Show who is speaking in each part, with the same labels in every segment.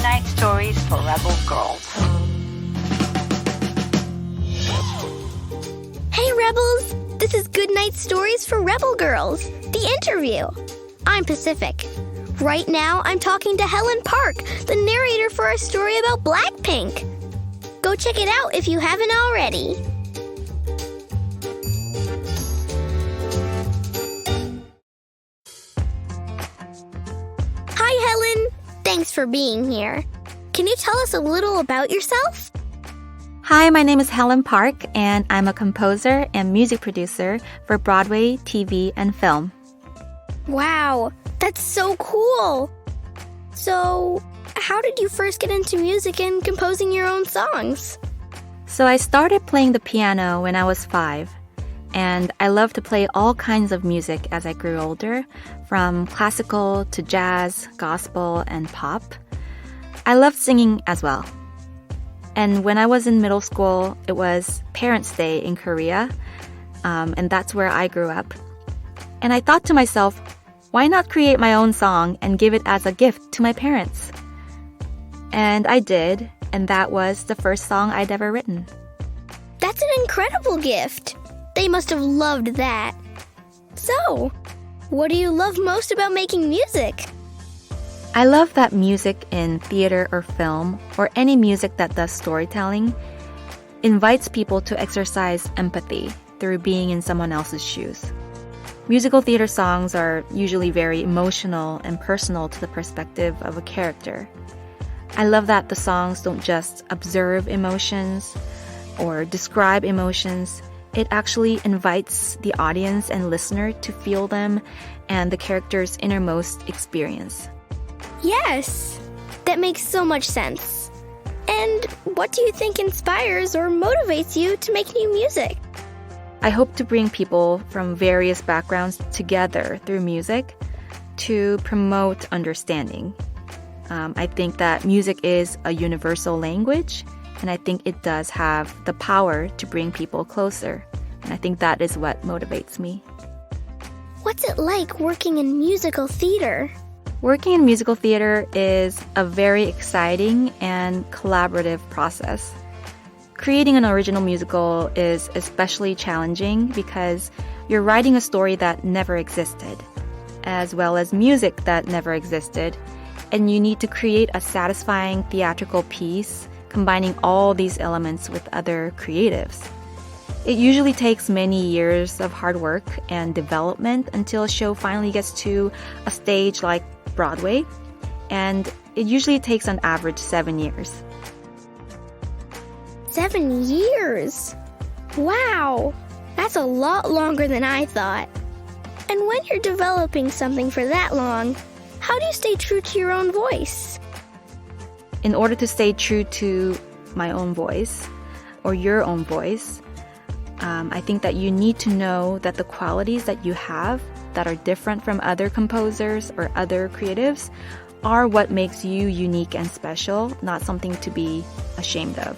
Speaker 1: Goodnight Stories for Rebel Girls.
Speaker 2: Hey Rebels! This is Goodnight Stories for Rebel Girls, the interview. I'm Pacific. Right now, I'm talking to Helen Park, the narrator for a story about Blackpink. Go check it out if you haven't already. Hi, Helen. Thanks for being here. Can you tell us a little about yourself?
Speaker 3: Hi, my name is Helen Park, and I'm a composer and music producer for Broadway, TV, and film.
Speaker 2: Wow, that's so cool. So, how did you first get into music and composing your own songs?
Speaker 3: So I started playing the piano when I was 5, and I loved to play all kinds of music as I grew older, from classical to jazz, gospel, and pop. I loved singing as well. And when I was in middle school, it was Parents' Day in Korea, and that's where I grew up. And I thought to myself, why not create my own song and give it as a gift to my parents? And I did, and that was the first song I'd ever written.
Speaker 2: That's an incredible gift. They must have loved that. So, what do you love most about making music?
Speaker 3: I love that music in theater or film, or any music that does storytelling, invites people to exercise empathy through being in someone else's shoes. Musical theater songs are usually very emotional and personal to the perspective of a character. I love that the songs don't just observe emotions or describe emotions. It actually invites the audience and listener to feel them and the character's innermost experience.
Speaker 2: Yes, that makes so much sense. And what do you think inspires or motivates you to make new music?
Speaker 3: I hope to bring people from various backgrounds together through music to promote understanding. I think that music is a universal language, and I think it does have the power to bring people closer. And I think that is what motivates me.
Speaker 2: What's it like working in musical theater?
Speaker 3: Working in musical theater is a very exciting and collaborative process. Creating an original musical is especially challenging because you're writing a story that never existed, as well as music that never existed, and you need to create a satisfying theatrical piece combining all these elements with other creatives. It usually takes many years of hard work and development until a show finally gets to a stage like Broadway, and it usually takes on average 7 years.
Speaker 2: 7 years? Wow, that's a lot longer than I thought. And when you're developing something for that long, how do you stay true to your own voice?
Speaker 3: In order to stay true to my own voice, or your own voice, I think that you need to know that the qualities that you have that are different from other composers or other creatives are what makes you unique and special, not something to be ashamed of.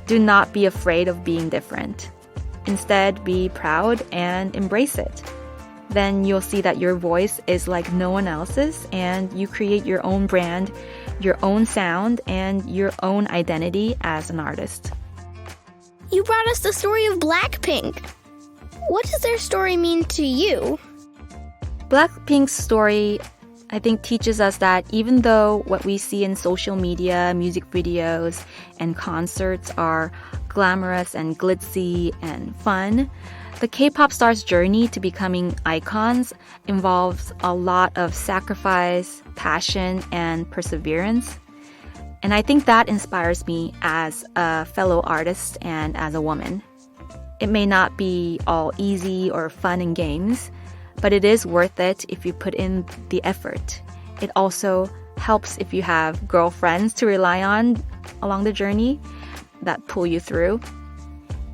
Speaker 3: Do not be afraid of being different. Instead, be proud and embrace it. Then you'll see that your voice is like no one else's, and you create your own brand, your own sound, and your own identity as an artist.
Speaker 2: You brought us the story of Blackpink. What does their story mean to you?
Speaker 3: Blackpink's story, I think, teaches us that even though what we see in social media, music videos, and concerts are glamorous and glitzy and fun, the K-pop stars' journey to becoming icons involves a lot of sacrifice, passion, and perseverance. And I think that inspires me as a fellow artist and as a woman. It may not be all easy or fun and games, but it is worth it if you put in the effort. It also helps if you have girlfriends to rely on along the journey that pull you through.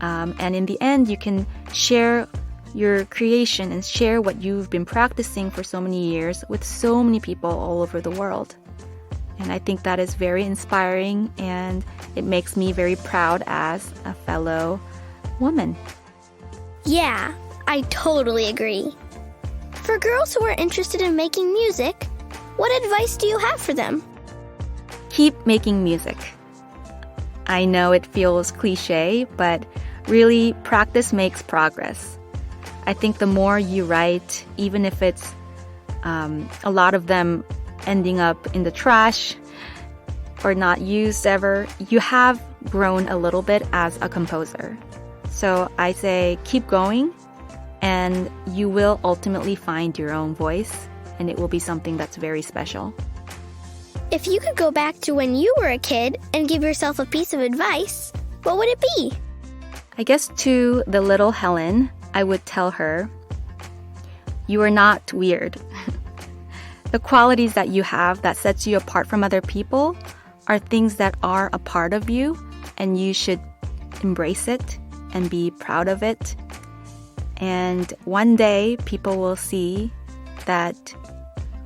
Speaker 3: And in the end, you can share your creation and share what you've been practicing for so many years with so many people all over the world. And I think that is very inspiring, and it makes me very proud as a fellow woman.
Speaker 2: Yeah, I totally agree. For girls who are interested in making music, what advice do you have for them?
Speaker 3: keep making music. I know it feels cliche, but really, practice makes progress. I think the more you write, even if it's a lot of them ending up in the trash or not used ever, you have grown a little bit as a composer. So I say keep going, and you will ultimately find your own voice, and it will be something that's very special.
Speaker 2: If you could go back to when you were a kid and give yourself a piece of advice, what would it be?
Speaker 3: I guess to the little Helen, I would tell her, you are not weird. The qualities that you have that sets you apart from other people are things that are a part of you, and you should embrace it and be proud of it. And one day, people will see that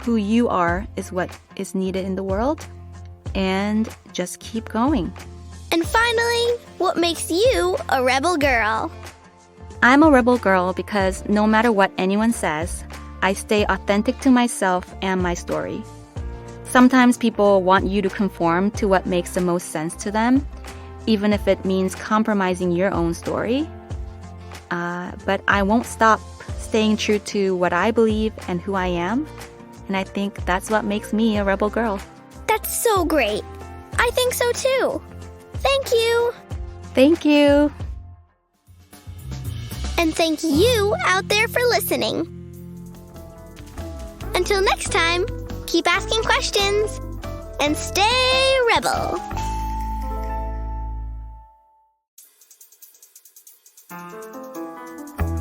Speaker 3: who you are is what is needed in the world, and just keep going.
Speaker 2: And finally, what makes you a rebel girl?
Speaker 3: I'm a rebel girl because no matter what anyone says, I stay authentic to myself and my story. Sometimes people want you to conform to what makes the most sense to them, even if it means compromising your own story. But I won't stop staying true to what I believe and who I am. And I think that's what makes me a rebel girl.
Speaker 2: That's so great. I think so too. Thank you.
Speaker 3: Thank you.
Speaker 2: And thank you out there for listening. Until next time, keep asking questions and stay rebel.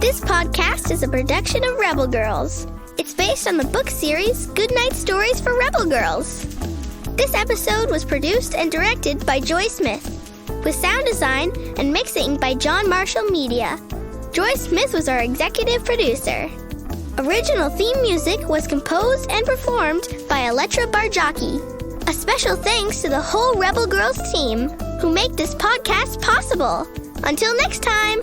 Speaker 2: This podcast is a production of Rebel Girls. It's based on the book series Goodnight Stories for Rebel Girls. This episode was produced and directed by Joy Smith, with sound design and mixing by John Marshall Media. Joy Smith was our executive producer. Original theme music was composed and performed by Elettra Bargiacchi. A special thanks to the whole Rebel Girls team who make this podcast possible. Until next time!